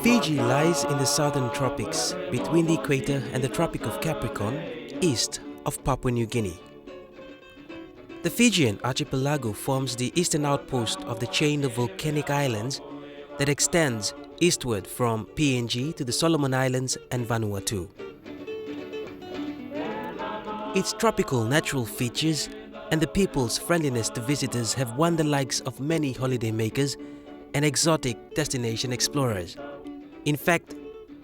Fiji lies in the southern tropics, between the equator and the Tropic of Capricorn, east of Papua New Guinea. The Fijian archipelago forms the eastern outpost of the chain of volcanic islands that extends eastward from PNG to the Solomon Islands and Vanuatu. Its tropical natural features and the people's friendliness to visitors have won the likes of many holidaymakers and exotic destination explorers. In fact,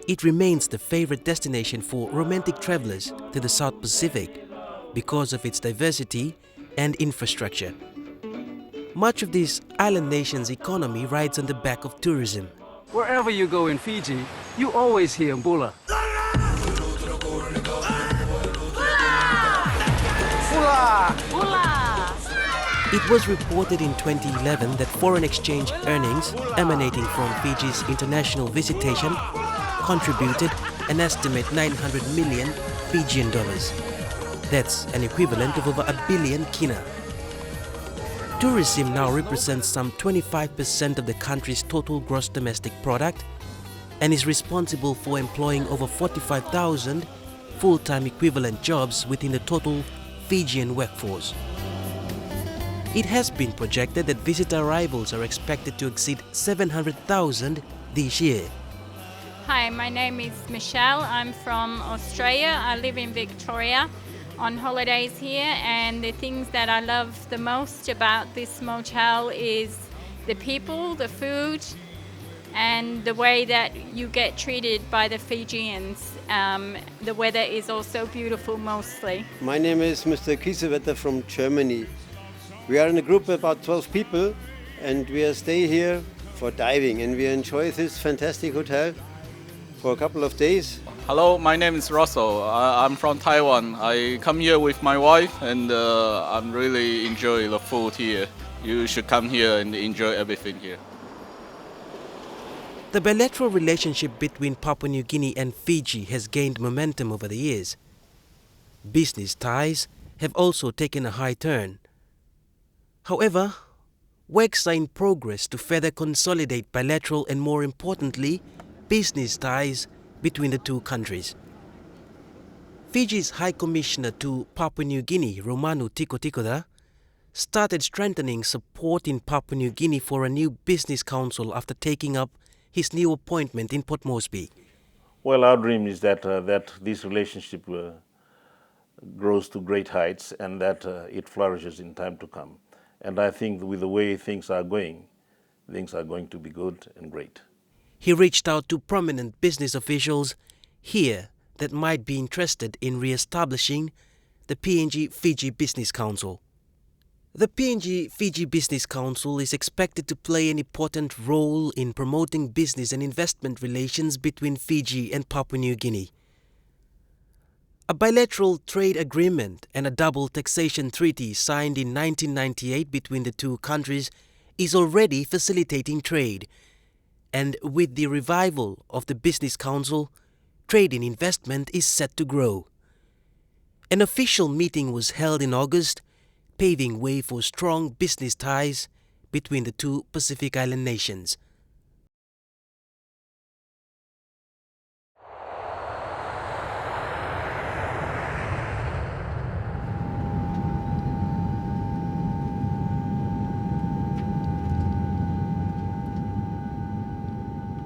it remains the favorite destination for romantic travelers to the South Pacific because of its diversity and infrastructure. Much of this island nation's economy rides on the back of tourism. Wherever you go in Fiji, you always hear Mbula. It was reported in 2011 that foreign exchange earnings emanating from Fiji's international visitation contributed an estimate 900 million Fijian dollars. That's an equivalent of over $1 billion kina. Tourism now represents some 25% of the country's total gross domestic product and is responsible for employing over 45,000 full-time equivalent jobs within the total Fijian workforce. It has been projected that visitor arrivals are expected to exceed 700,000 this year. Hi, my name is Michelle. I'm from Australia. I live in Victoria on holidays here, and the things that I love the most about this motel is the people, the food, and the way that you get treated by the Fijians. The weather is also beautiful mostly. My name is Mr. Kiesewetter from Germany. We are in a group of about 12 people, and we are staying here for diving, and we enjoy this fantastic hotel for a couple of days. Hello, my name is Russell. I'm from Taiwan. I come here with my wife, and I'm really enjoy the food here. You should come here and enjoy everything here. The bilateral relationship between Papua New Guinea and Fiji has gained momentum over the years. Business ties have also taken a high turn. However, works are in progress to further consolidate bilateral and, more importantly, business ties between the two countries. Fiji's High Commissioner to Papua New Guinea, Romanu Tikotikoda, started strengthening support in Papua New Guinea for a new business council after taking up his new appointment in Port Moresby. Well, our dream is that this relationship grows to great heights and that it flourishes in time to come. And I think with the way things are going, things are going to be good and great. He reached out to prominent business officials here that might be interested in re-establishing the PNG Fiji Business Council. The PNG Fiji Business Council is expected to play an important role in promoting business and investment relations between Fiji and Papua New Guinea. A bilateral trade agreement and a double taxation treaty signed in 1998 between the two countries is already facilitating trade, and with the revival of the Business Council, trade and investment is set to grow. An official meeting was held in August, paving way for strong business ties between the two Pacific Island nations.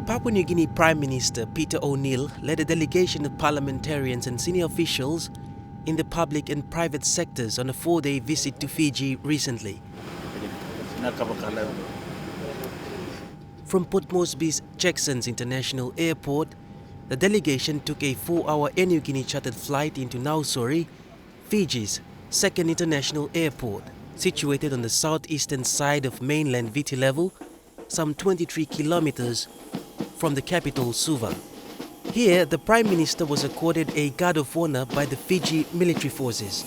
Papua New Guinea Prime Minister Peter O'Neill led a delegation of parliamentarians and senior officials in the public and private sectors on a 4-day visit to Fiji recently. From Port Moresby's Jackson's International Airport, the delegation took a 4-hour Air Niugini chartered flight into Nausori, Fiji's second international airport, situated on the southeastern side of mainland Viti Levu, some 23 kilometers from the capital Suva. Here, the Prime Minister was accorded a Guard of Honor by the Fiji military forces.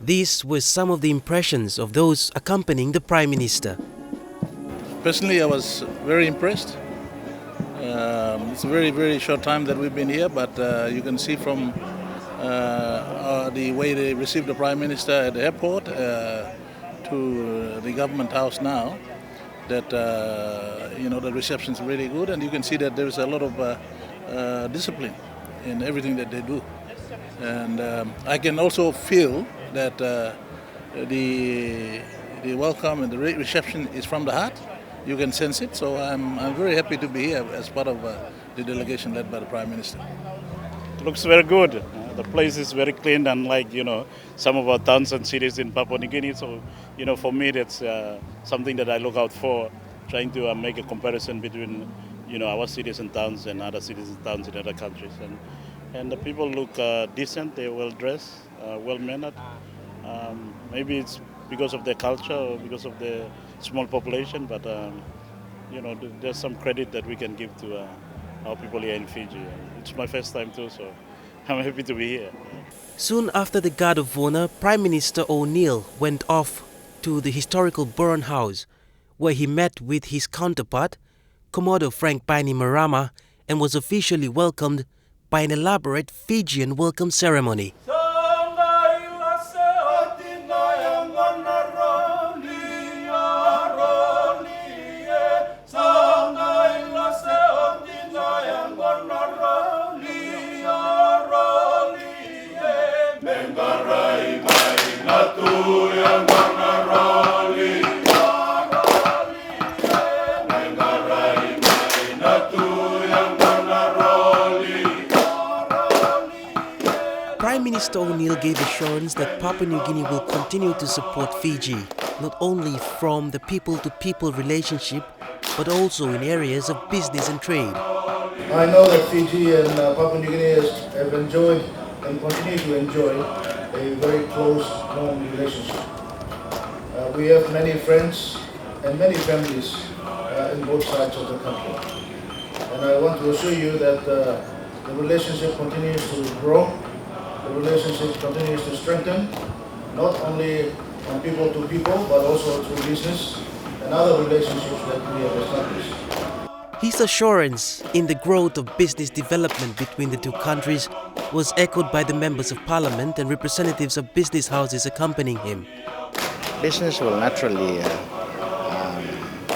These were some of the impressions of those accompanying the Prime Minister. Personally, I was very impressed. It's a very, very short time that we've been here, but you can see from the way they received the Prime Minister at the airport to the government house now, that the reception is really good, and you can see that there is a lot of discipline in everything that they do. And I can also feel that the welcome and the reception is from the heart. You can sense it, so I'm very happy to be here as part of the delegation led by the Prime Minister. Looks very good. The place is very clean, unlike some of our towns and cities in Papua New Guinea. So for me that's something that I look out for, trying to make a comparison between our cities and towns and other cities and towns in other countries. And the people look decent, they're well dressed, well mannered. Maybe it's because of their culture or because of the small population, but there's some credit that we can give to our people here in Fiji. It's my first time too, so I'm happy to be here. Soon after the Guard of Honor, Prime Minister O'Neill went off to the historical Burn House, where he met with his counterpart, Commodore Frank Bainimarama, and was officially welcomed by an elaborate Fijian welcome ceremony. Mr. O'Neill gave assurance that Papua New Guinea will continue to support Fiji, not only from the people-to-people relationship, but also in areas of business and trade. I know that Fiji and Papua New Guinea have enjoyed and continue to enjoy a very close, warm relationship. We have many friends and many families in both sides of the country. And I want to assure you that the relationship continues to grow, the relationship continues to strengthen, not only from people to people, but also through business and other relationships that we have established. His assurance in the growth of business development between the two countries was echoed by the members of parliament and representatives of business houses accompanying him. Business will naturally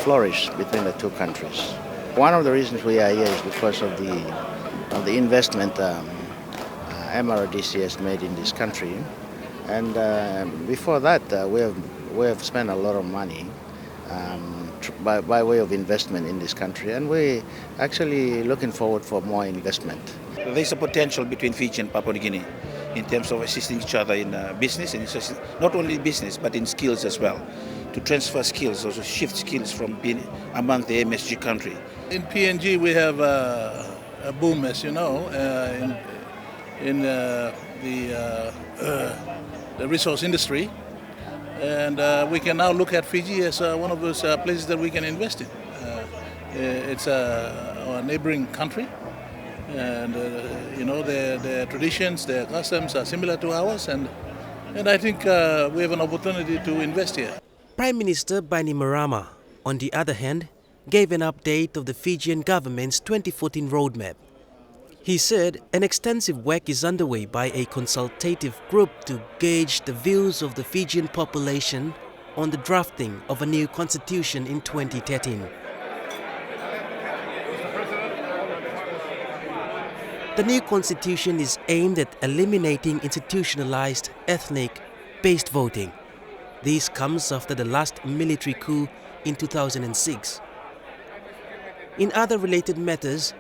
flourish between the two countries. One of the reasons we are here is because of the investment MRDC has made in this country, and before that we have spent a lot of money by way of investment in this country, and we actually looking forward for more investment. There's a potential between Fiji and Papua New Guinea in terms of assisting each other in business, and not only business but in skills as well, to transfer skills, also shift skills from being among the MSG country. In PNG we have a boom, as you know, in the resource industry, and we can now look at Fiji as one of those places that we can invest in. It's a neighboring country, and their traditions, their customs are similar to ours, and I think we have an opportunity to invest here. Prime Minister Bainimarama, on the other hand, gave an update of the Fijian government's 2014 roadmap. He said an extensive work is underway by a consultative group to gauge the views of the Fijian population on the drafting of a new constitution in 2013. The new constitution is aimed at eliminating institutionalized ethnic-based voting. This comes after the last military coup in 2006. In other related matters,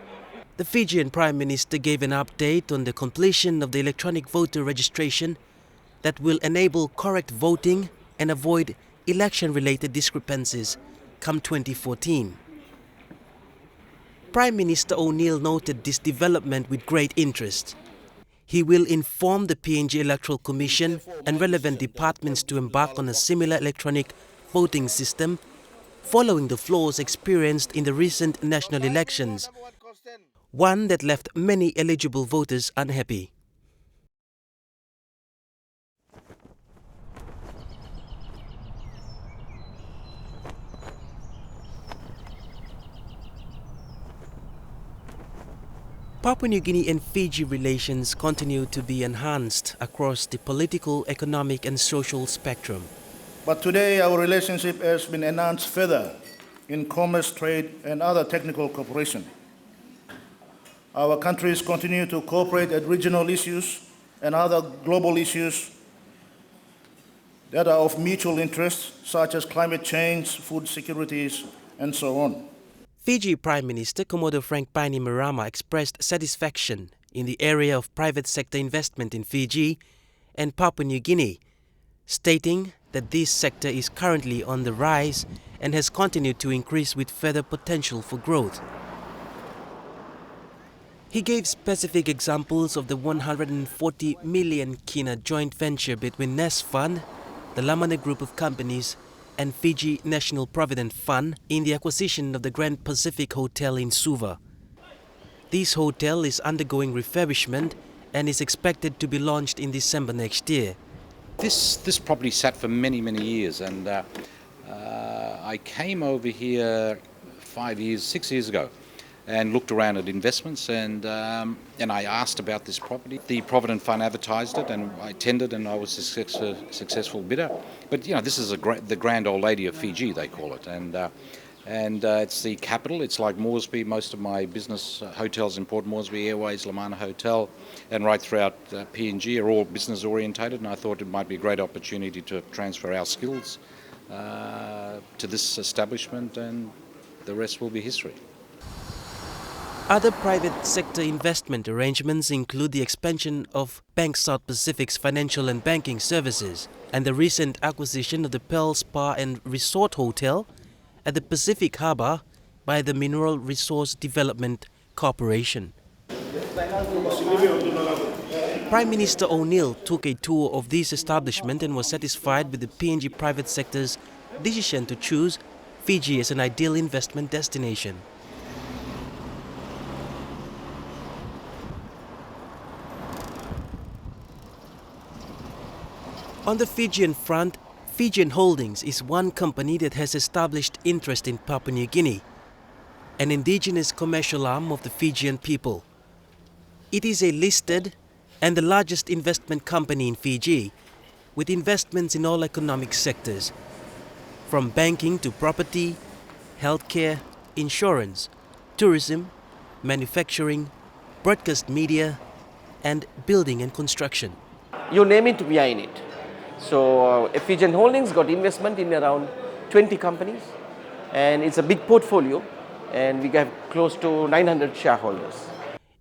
the Fijian Prime Minister gave an update on the completion of the electronic voter registration that will enable correct voting and avoid election-related discrepancies come 2014. Prime Minister O'Neill noted this development with great interest. He will inform the PNG Electoral Commission and relevant departments to embark on a similar electronic voting system following the flaws experienced in the recent national elections, one that left many eligible voters unhappy. Papua New Guinea and Fiji relations continue to be enhanced across the political, economic and social spectrum. But today our relationship has been enhanced further in commerce, trade and other technical cooperation. Our countries continue to cooperate at regional issues and other global issues that are of mutual interest, such as climate change, food securities, and so on. Fiji Prime Minister Komodo Frank Bainimarama expressed satisfaction in the area of private sector investment in Fiji and Papua New Guinea, stating that this sector is currently on the rise and has continued to increase with further potential for growth. He gave specific examples of the 140 million kina joint venture between Nest Fund, the Lamane Group of companies, and Fiji National Provident Fund in the acquisition of the Grand Pacific Hotel in Suva. This hotel is undergoing refurbishment and is expected to be launched in December next year. This property sat for many years, and I came over here 6 years ago and looked around at investments, and I asked about this property. The Provident Fund advertised it, and I tendered, and I was a successful bidder. But this is the grand old lady of Fiji, they call it, and it's the capital. It's like Moresby. Most of my business hotels in Port Moresby, Airways, Lamana Hotel, and right throughout PNG are all business orientated, and I thought it might be a great opportunity to transfer our skills to this establishment, and the rest will be history. Other private sector investment arrangements include the expansion of Bank South Pacific's financial and banking services and the recent acquisition of the Pearl Spa and Resort Hotel at the Pacific Harbour by the Mineral Resource Development Corporation. Prime Minister O'Neill took a tour of this establishment and was satisfied with the PNG private sector's decision to choose Fiji as an ideal investment destination. On the Fijian front, Fijian Holdings is one company that has established interest in Papua New Guinea, an indigenous commercial arm of the Fijian people. It is a listed and the largest investment company in Fiji, with investments in all economic sectors, from banking to property, healthcare, insurance, tourism, manufacturing, broadcast media, and building and construction. You name it, we are in it. So Fijian Holdings got investment in around 20 companies, and it's a big portfolio, and we have close to 900 shareholders.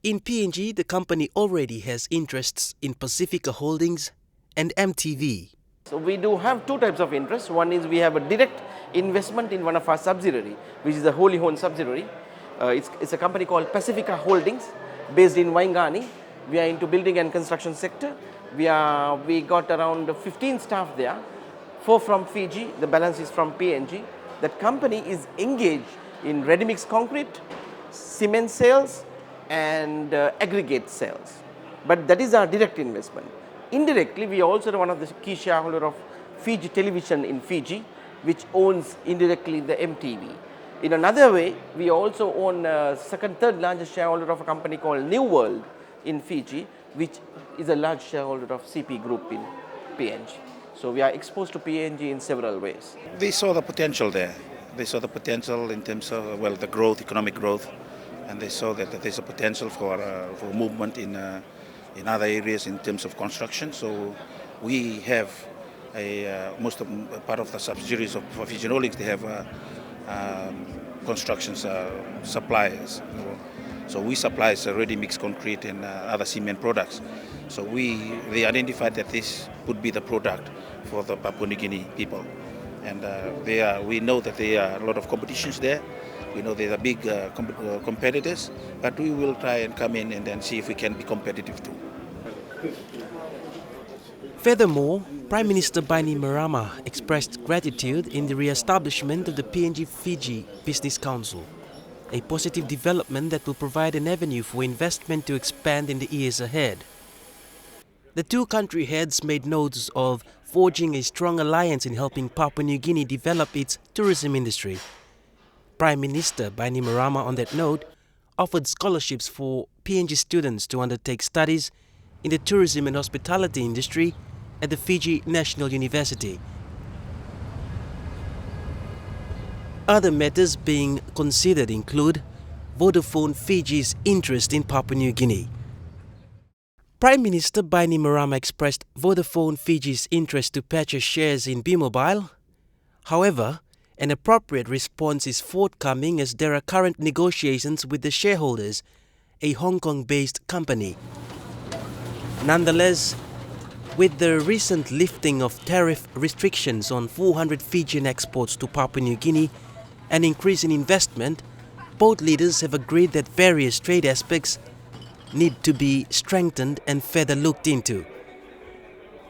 In PNG, the company already has interests in Pacifica Holdings and MTV. So we do have two types of interest. One is we have a direct investment in one of our subsidiary, which is a wholly owned subsidiary. It's a company called Pacifica Holdings, based in Waingani. We are into building and construction sector. We got around 15 staff there, 4 from Fiji, the balance is from PNG. That company is engaged in ready-mix concrete, cement sales, and aggregate sales. But that is our direct investment. Indirectly, we are also one of the key shareholders of Fiji Television in Fiji, which owns indirectly the MTV. In another way, we also own second, third largest shareholder of a company called New World in Fiji, which is a large shareholder of CP Group in PNG. So we are exposed to PNG in several ways. They saw the potential there. They saw the potential in terms of, well, the growth, economic growth, and they saw that there's a potential for movement in other areas in terms of construction. So we have part of the subsidiaries of Fijian Holdings, they have construction suppliers. So we supply ready-mix concrete and other cement products. So they identified that this would be the product for the Papua New Guinea people. And we know that there are a lot of competitions there. We know there are big competitors, but we will try and come in and then see if we can be competitive too. Furthermore, Prime Minister Bainimarama expressed gratitude in the re-establishment of the PNG-Fiji Business Council, a positive development that will provide an avenue for investment to expand in the years ahead. The two country heads made notes of forging a strong alliance in helping Papua New Guinea develop its tourism industry. Prime Minister Bainimarama, on that note, offered scholarships for PNG students to undertake studies in the tourism and hospitality industry at the Fiji National University. Other matters being considered include Vodafone Fiji's interest in Papua New Guinea. Prime Minister Bainimarama expressed Vodafone Fiji's interest to purchase shares in B-Mobile. However, an appropriate response is forthcoming as there are current negotiations with the shareholders, a Hong Kong-based company. Nonetheless, with the recent lifting of tariff restrictions on 400 Fijian exports to Papua New Guinea, an increase in investment, both leaders have agreed that various trade aspects need to be strengthened and further looked into.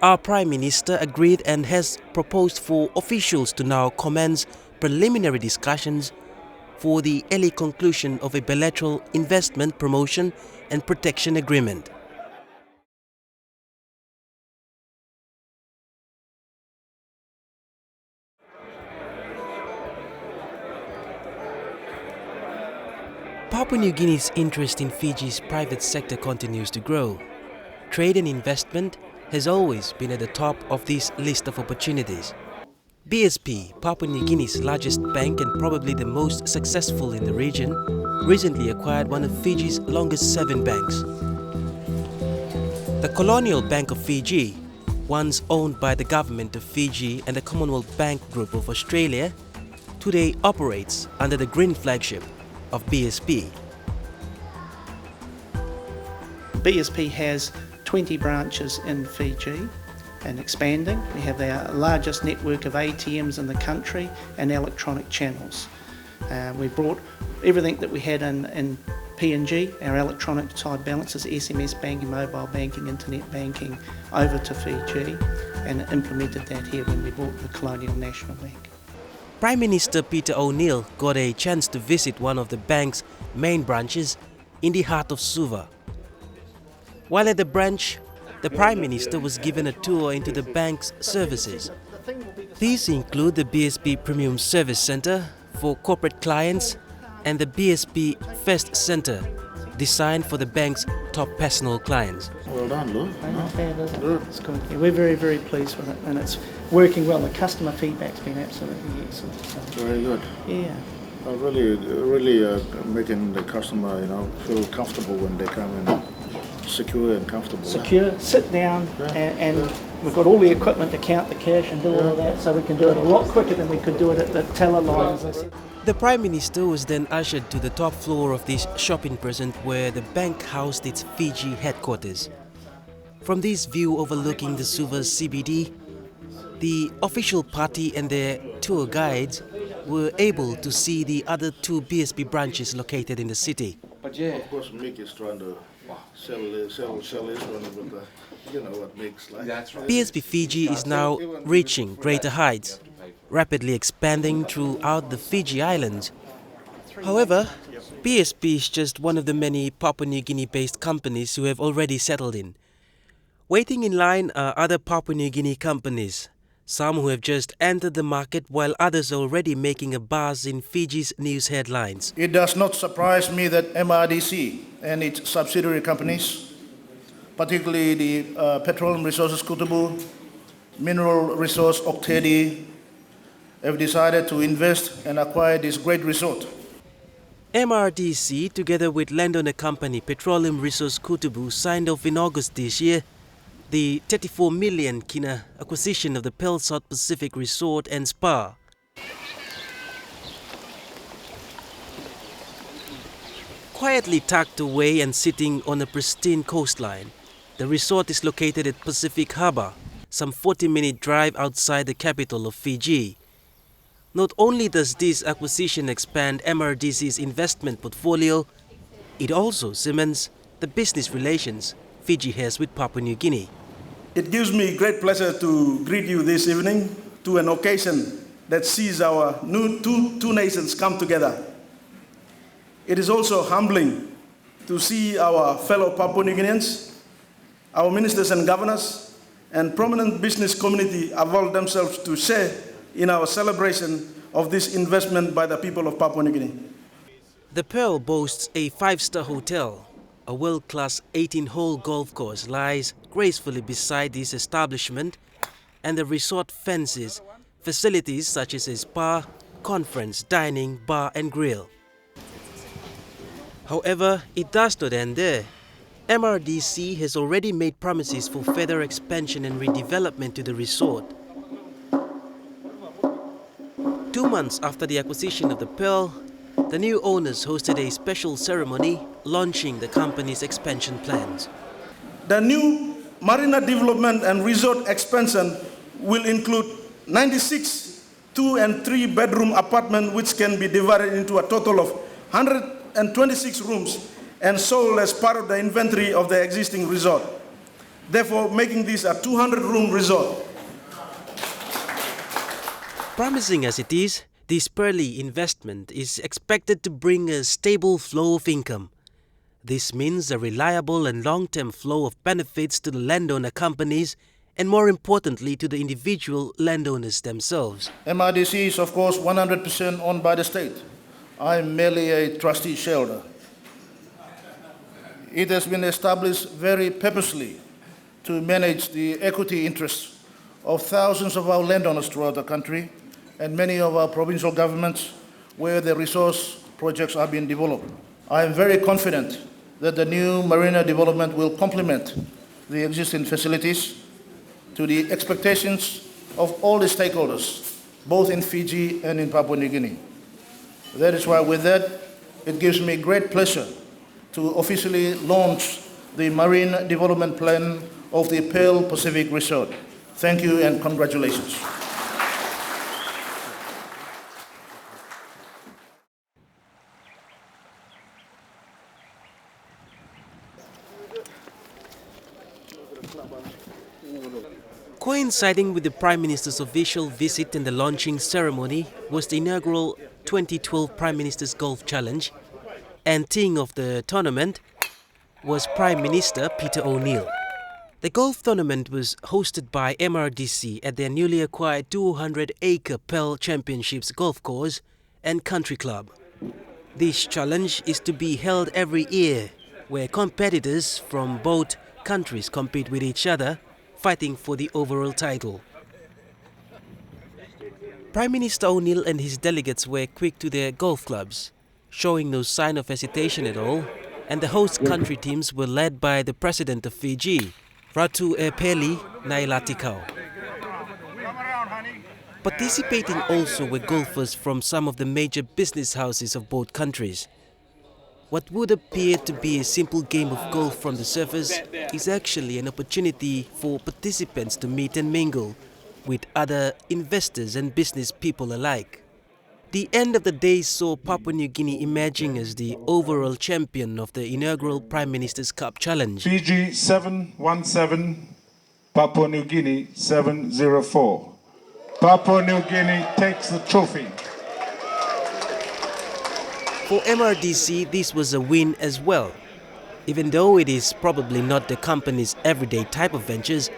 Our Prime Minister agreed and has proposed for officials to now commence preliminary discussions for the early conclusion of a bilateral investment promotion and protection agreement. Papua New Guinea's interest in Fiji's private sector continues to grow. Trade and investment has always been at the top of this list of opportunities. BSP, Papua New Guinea's largest bank and probably the most successful in the region, recently acquired one of Fiji's longest-serving banks. The Colonial Bank of Fiji, once owned by the government of Fiji and the Commonwealth Bank Group of Australia, today operates under the green flagship of BSP. BSP has 20 branches in Fiji and expanding. We have our largest network of ATMs in the country and electronic channels. We brought everything that we had in PNG, our electronic side balances, SMS banking, mobile banking, internet banking, over to Fiji, and implemented that here when we bought the Colonial National Bank. Prime Minister Peter O'Neill got a chance to visit one of the bank's main branches in the heart of Suva. While at the branch, the Prime Minister was given a tour into the bank's services. These include the BSP Premium Service Centre for corporate clients and the BSP Fest Centre, designed for the bank's top personal clients. Well done, Lou. It's good. Yeah, we're very, very pleased with it, and it's working well. The customer feedback's been absolutely excellent. So. Very good. Yeah. Really making the customer, feel comfortable when they come in. Secure and comfortable. Secure, sit down, and we've got all the equipment to count the cash and do all of that, so we can do it a lot quicker than we could do it at the teller lines. The Prime Minister was then ushered to the top floor of this shopping precinct where the bank housed its Fiji headquarters. From this view overlooking the Suva CBD, the official party and their tour guides were able to see the other two BSP branches located in the city. But yeah, of course, Mick is trying to sell his one with what Mick's like. BSP Fiji is now reaching greater heights, rapidly expanding throughout the Fiji Islands. However, BSP is just one of the many Papua New Guinea-based companies who have already settled in. Waiting in line are other Papua New Guinea companies, some who have just entered the market while others are already making a buzz in Fiji's news headlines. It does not surprise me that MRDC and its subsidiary companies, particularly the Petroleum Resources Kutubu, Mineral Resource Oktedi, have decided to invest and acquire this great resort. MRDC, together with landowner company Petroleum Resource Kutubu, signed off in August this year the 34 million kina acquisition of the Pearl South Pacific Resort and Spa. Quietly tucked away and sitting on a pristine coastline, the resort is located at Pacific Harbour, some 40-minute drive outside the capital of Fiji. Not only does this acquisition expand MRDC's investment portfolio, it also cements the business relations Fiji has with Papua New Guinea. It gives me great pleasure to greet you this evening to an occasion that sees our two nations come together. It is also humbling to see our fellow Papua New Guineans, our ministers and governors, and prominent business community avail themselves to share in our celebration of this investment by the people of Papua New Guinea. The Pearl boasts a 5-star hotel. A world-class 18-hole golf course lies gracefully beside this establishment, and the resort fences facilities such as a spa, conference, dining, bar and grill. However, it does not end there. MRDC has already made promises for further expansion and redevelopment to the resort. 2 months after the acquisition of the Pearl, the new owners hosted a special ceremony launching the company's expansion plans. The new marina development and resort expansion will include 96 2- and 3-bedroom apartments which can be divided into a total of 126 rooms and sold as part of the inventory of the existing resort, therefore making this a 200-room resort. Promising as it is, this Pearly investment is expected to bring a stable flow of income. This means a reliable and long-term flow of benefits to the landowner companies and, more importantly, to the individual landowners themselves. MRDC is, of course, 100% owned by the state. I am merely a trustee shareholder. It has been established very purposely to manage the equity interests of thousands of our landowners throughout the country and many of our provincial governments where the resource projects are being developed. I am very confident that the new marina development will complement the existing facilities to the expectations of all the stakeholders, both in Fiji and in Papua New Guinea. That is why with that, it gives me great pleasure to officially launch the marine development plan of the Pearl Pacific Resort. Thank you and congratulations. Coinciding with the Prime Minister's official visit and the launching ceremony was the inaugural 2012 Prime Minister's Golf Challenge, and teeing off the tournament was Prime Minister Peter O'Neill. The golf tournament was hosted by MRDC at their newly acquired 200-acre Pearl Championships golf course and country club. This challenge is to be held every year, where competitors from both countries compete with each other, fighting for the overall title. Prime Minister O'Neill and his delegates were quick to their golf clubs, showing no sign of hesitation at all, and the host country teams were led by the President of Fiji, Ratu Epeli Nailatikau. Participating also were golfers from some of the major business houses of both countries. What would appear to be a simple game of golf from the surface is actually an opportunity for participants to meet and mingle with other investors and business people alike. The end of the day saw Papua New Guinea emerging as the overall champion of the inaugural Prime Minister's Cup Challenge. Fiji 717, Papua New Guinea 704. Papua New Guinea takes the trophy. For MRDC, this was a win as well. Even though it is probably not the company's everyday type of ventures,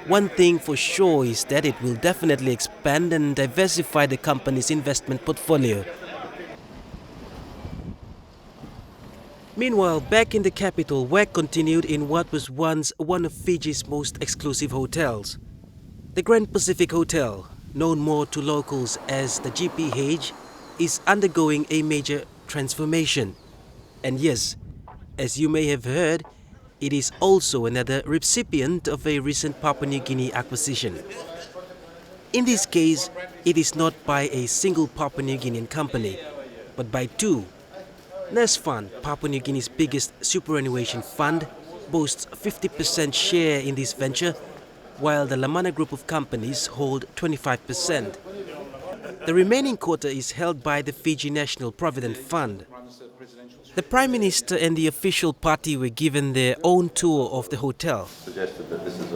one thing for sure is that it will definitely expand and diversify the company's investment portfolio. Meanwhile, back in the capital, work continued in what was once one of Fiji's most exclusive hotels. The Grand Pacific Hotel, known more to locals as the GPH, is undergoing a major transformation. And yes, as you may have heard, it is also another recipient of a recent Papua New Guinea acquisition. In this case, it is not by a single Papua New Guinean company, but by two. Nesfund, Papua New Guinea's biggest superannuation fund, boasts 50% share in this venture, while the Lamana Group of companies hold 25%. The remaining quarter is held by the Fiji National Provident Fund. The Prime Minister and the official party were given their own tour of the hotel. Suggested that this is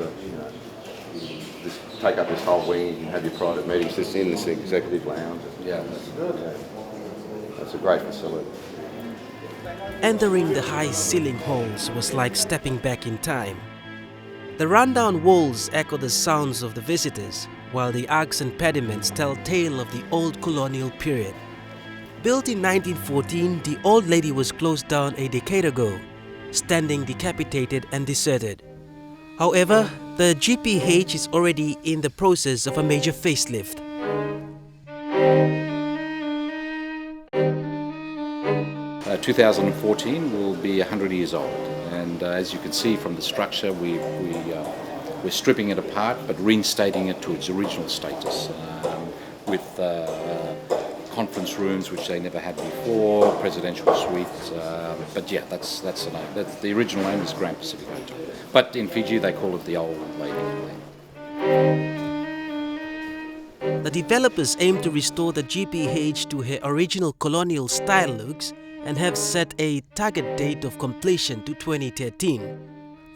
just take up this whole wing, you can have your private meetings just in this executive lounge. Yeah, that's good. Yeah. That's a great facility. Entering the high-ceiling halls was like stepping back in time. The rundown walls echo the sounds of the visitors, while the arcs and pediments tell tale of the old colonial period. Built in 1914, the old lady was closed down a decade ago, standing decapitated and deserted. However, the GPH is already in the process of a major facelift. 2014 will be 100 years old, and as you can see from the structure, we're stripping it apart but reinstating it to its original status, with conference rooms which they never had before, presidential suites. But yeah, that's the name. The original name is Grand Pacific Hotel, but in Fiji they call it the Old Lady. The developers aim to restore the GPH to her original colonial style looks and have set a target date of completion to 2013.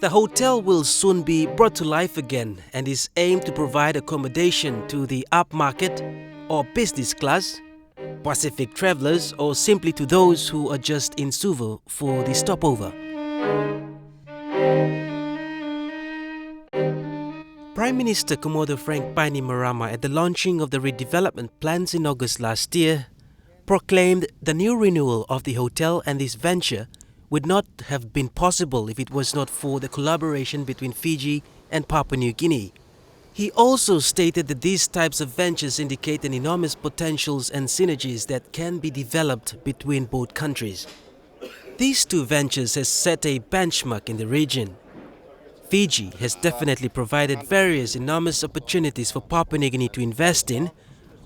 The hotel will soon be brought to life again and is aimed to provide accommodation to the upmarket or business class, Pacific travelers, or simply to those who are just in Suva for the stopover. Prime Minister Komodo Frank Bainimarama, at the launching of the redevelopment plans in August last year, proclaimed the new renewal of the hotel and this venture would not have been possible if it was not for the collaboration between Fiji and Papua New Guinea. He also stated that these types of ventures indicate an enormous potentials and synergies that can be developed between both countries. These two ventures has set a benchmark in the region. Fiji has definitely provided various enormous opportunities for Papua New Guinea to invest in,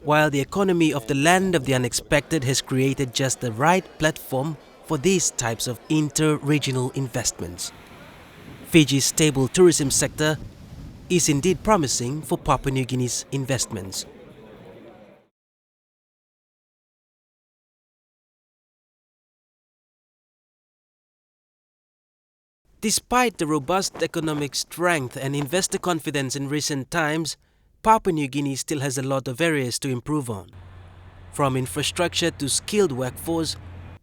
while the economy of the land of the unexpected has created just the right platform for these types of inter-regional investments. Fiji's stable tourism sector is indeed promising for Papua New Guinea's investments. Despite the robust economic strength and investor confidence in recent times, Papua New Guinea still has a lot of areas to improve on. From infrastructure to skilled workforce,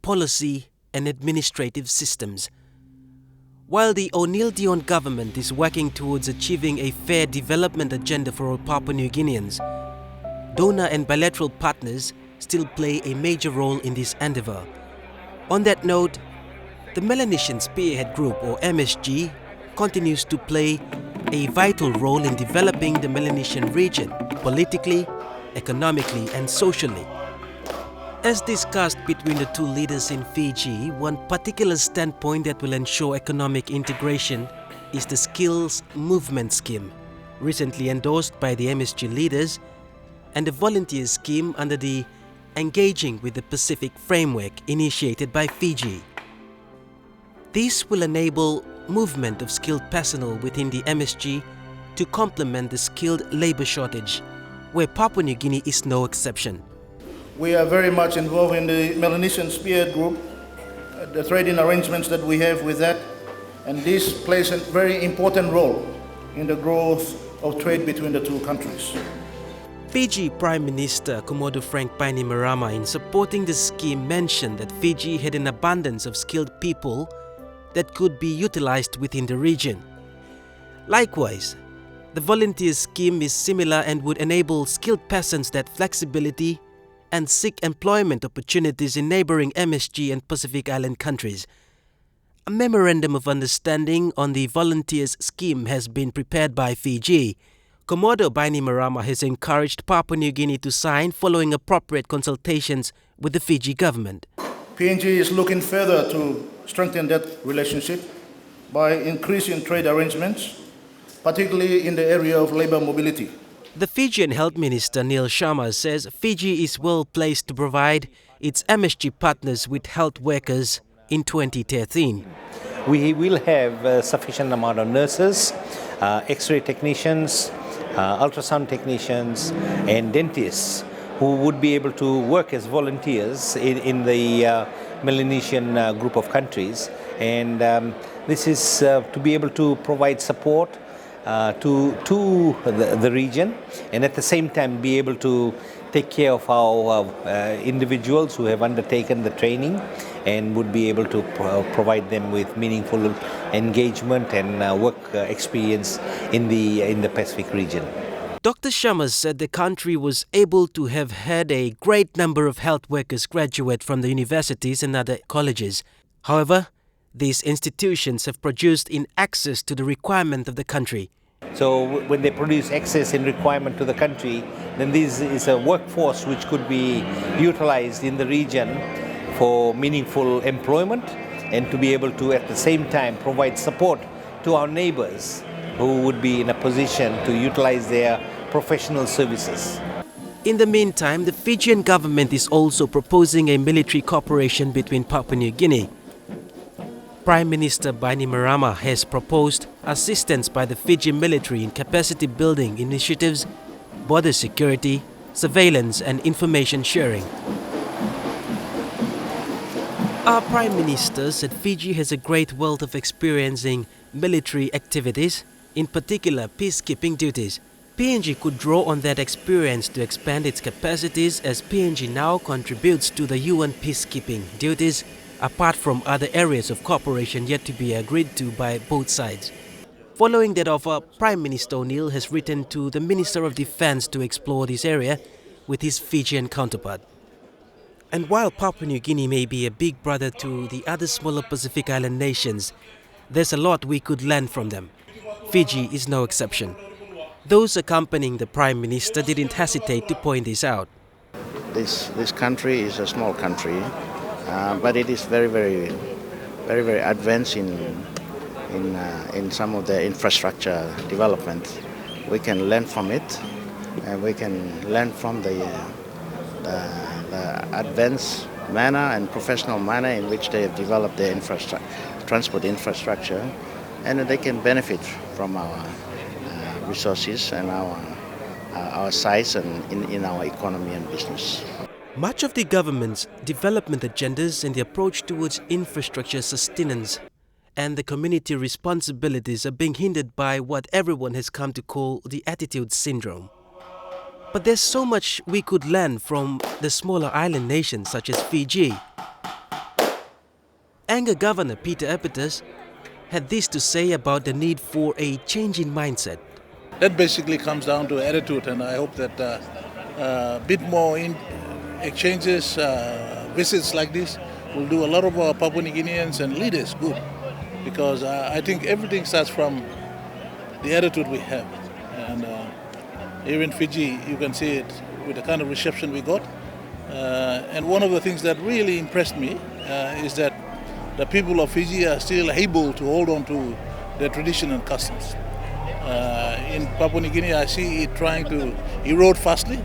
policy and administrative systems. While the O'Neill Dion government is working towards achieving a fair development agenda for all Papua New Guineans, donor and bilateral partners still play a major role in this endeavor. On that note, the Melanesian Spearhead Group, or MSG, continues to play a vital role in developing the Melanesian region politically, economically and socially. As discussed between the two leaders in Fiji, one particular standpoint that will ensure economic integration is the Skills Movement Scheme, recently endorsed by the MSG leaders, and the volunteer scheme under the Engaging with the Pacific framework initiated by Fiji. This will enable movement of skilled personnel within the MSG to complement the skilled labor shortage, where Papua New Guinea is no exception. We are very much involved in the Melanesian Spearhead Group, the trading arrangements that we have with that, and this plays a very important role in the growth of trade between the two countries. Fiji Prime Minister Komodo Frank Bainimarama, in supporting the scheme, mentioned that Fiji had an abundance of skilled people that could be utilized within the region. Likewise, the volunteer scheme is similar and would enable skilled persons that flexibility and seek employment opportunities in neighboring MSG and Pacific Island countries. A memorandum of understanding on the volunteers scheme has been prepared by Fiji. Komodo Bainimarama has encouraged Papua New Guinea to sign following appropriate consultations with the Fiji government. PNG is looking further to strengthen that relationship by increasing trade arrangements, particularly in the area of labor mobility. The Fijian Health Minister Neil Sharma says Fiji is well placed to provide its MSG partners with health workers in 2013. We will have a sufficient amount of nurses, X-ray technicians, ultrasound technicians and dentists who would be able to work as volunteers in the Melanesian group of countries. And this is to be able to provide support to the region, and at the same time be able to take care of our individuals who have undertaken the training and would be able to provide them with meaningful engagement and work experience in the Pacific region. Dr. Sharma said the country was able to have had a great number of health workers graduate from the universities and other colleges. However, these institutions have produced in excess to the requirement of the country. So when they produce excess in requirement to the country, then this is a workforce which could be utilized in the region for meaningful employment and to be able to at the same time provide support to our neighbors who would be in a position to utilize their professional services. In the meantime, the Fijian government is also proposing a military cooperation between Papua New Guinea. Prime Minister Bainimarama has proposed assistance by the Fiji military in capacity building initiatives, border security, surveillance and information sharing. Our Prime Minister said Fiji has a great wealth of experience in military activities, in particular peacekeeping duties. PNG could draw on that experience to expand its capacities as PNG now contributes to the UN peacekeeping duties, apart from other areas of cooperation yet to be agreed to by both sides. Following that offer, Prime Minister O'Neill has written to the Minister of Defence to explore this area with his Fijian counterpart. And while Papua New Guinea may be a big brother to the other smaller Pacific Island nations, there's a lot we could learn from them. Fiji is no exception. Those accompanying the Prime Minister didn't hesitate to point this out. This country is a small country, but it is very advanced in some of the infrastructure development. We can learn from it, and we can learn from the advanced manner and professional manner in which they have developed their transport infrastructure. and they can benefit from our resources and our size and in our economy and business. Much of the government's development agendas and the approach towards infrastructure sustenance and the community responsibilities are being hindered by what everyone has come to call the attitude syndrome. But there's so much we could learn from the smaller island nations such as Fiji. Anger Governor Peter Epictetus had this to say about the need for a change in mindset. That basically comes down to attitude, and I hope that a bit more exchanges, visits like this will do a lot of our Papua New Guineans and leaders good, because I think everything starts from the attitude we have. And here in Fiji, you can see it with the kind of reception we got. And one of the things that really impressed me is that the people of Fiji are still able to hold on to their tradition and customs. In Papua New Guinea, I see it trying to erode fastly.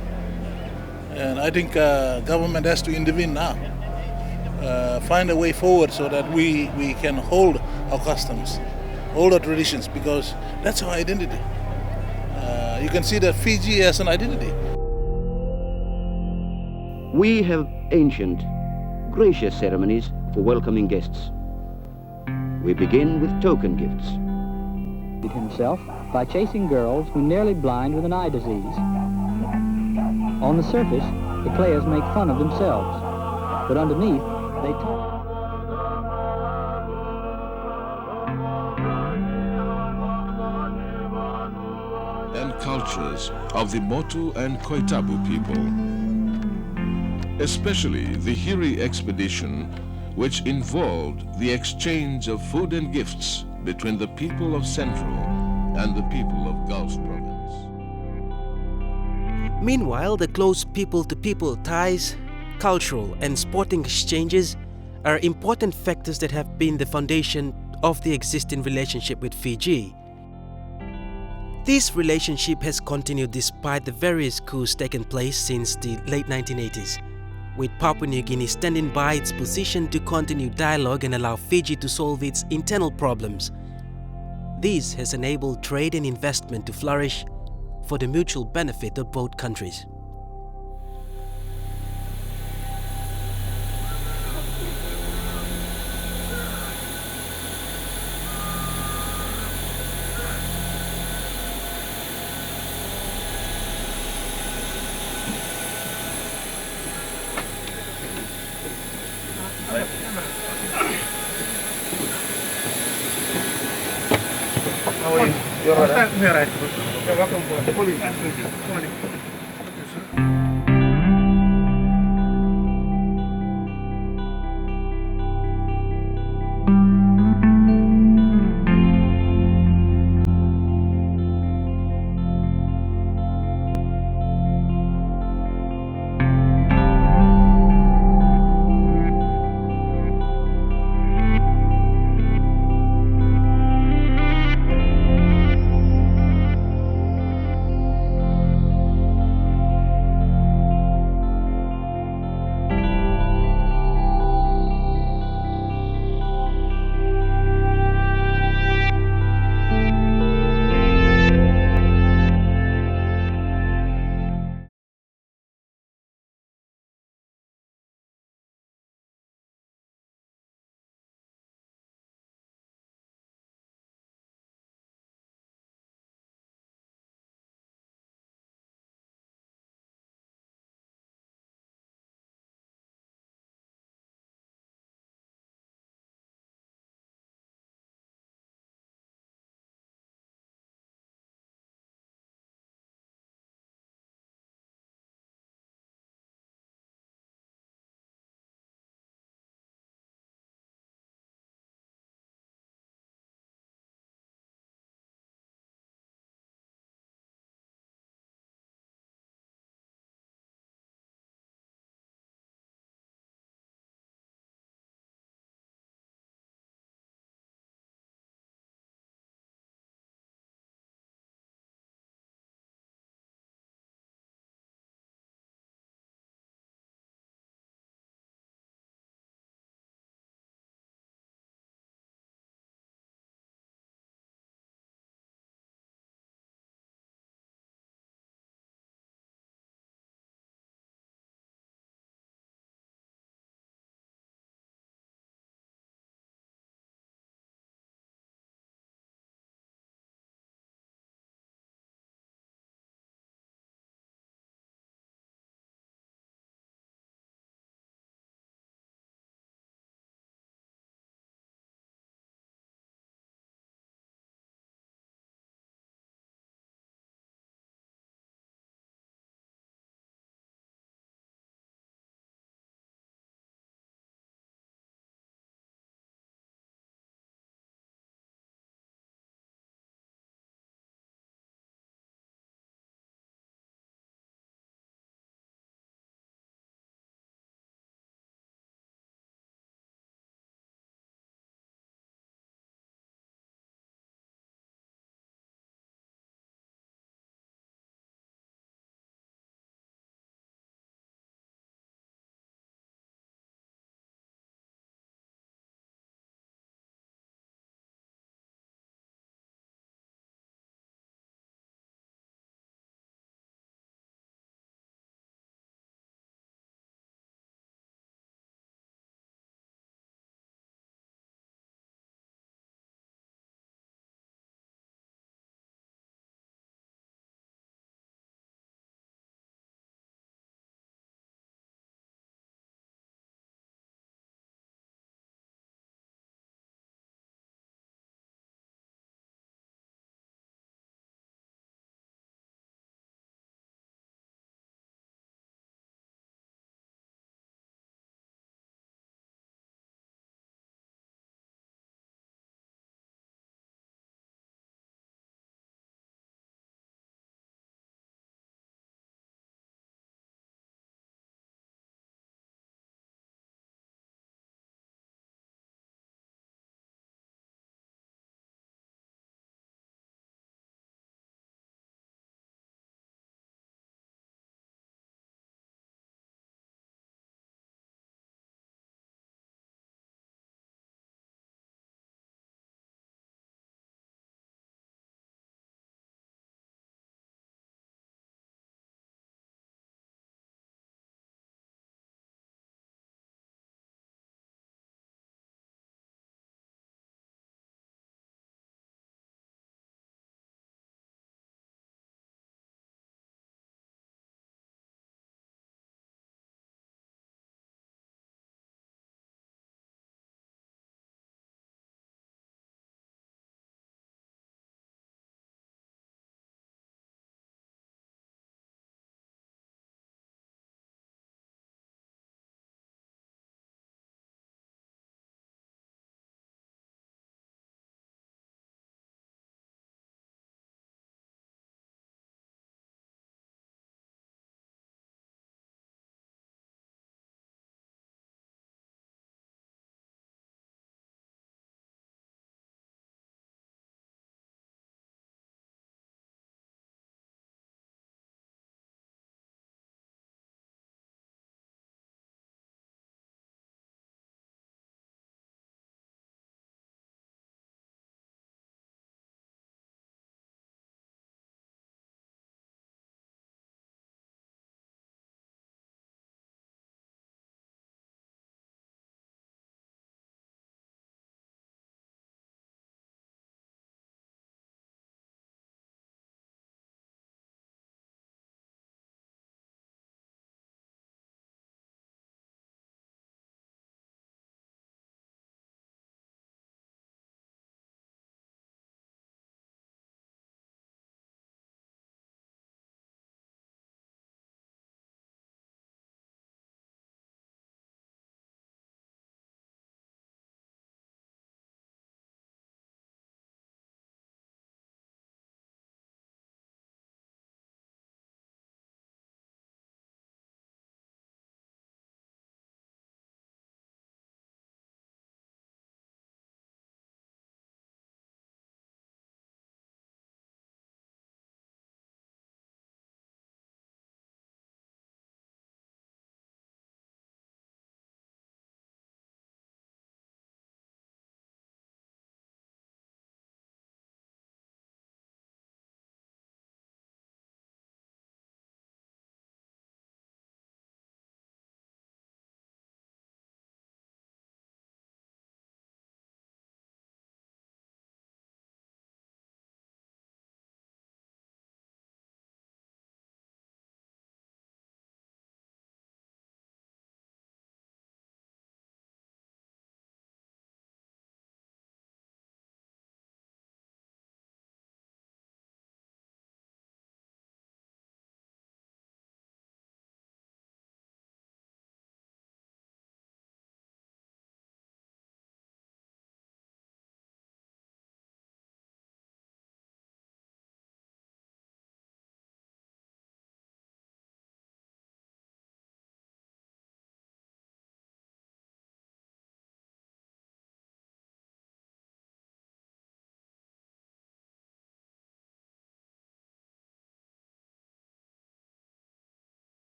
And I think government has to intervene now, find a way forward so that we can hold our customs, hold our traditions, because that's our identity. You can see that Fiji has an identity. We have ancient, gracious ceremonies for welcoming guests. We begin with token gifts. Himself by chasing girls who nearly blind with an eye disease. On the surface, the players make fun of themselves, but underneath, they talk. And cultures of the Motu and Koitabu people, especially the Hiri expedition, which involved the exchange of food and gifts between the people of Central and the people of Gulf Province. Meanwhile, the close people-to-people ties, cultural and sporting exchanges are important factors that have been the foundation of the existing relationship with Fiji. This relationship has continued despite the various coups taken place since the late 1980s, with Papua New Guinea standing by its position to continue dialogue and allow Fiji to solve its internal problems. This has enabled trade and investment to flourish for the mutual benefit of both countries. How are you? You're all right. You're welcome. Police. Morning.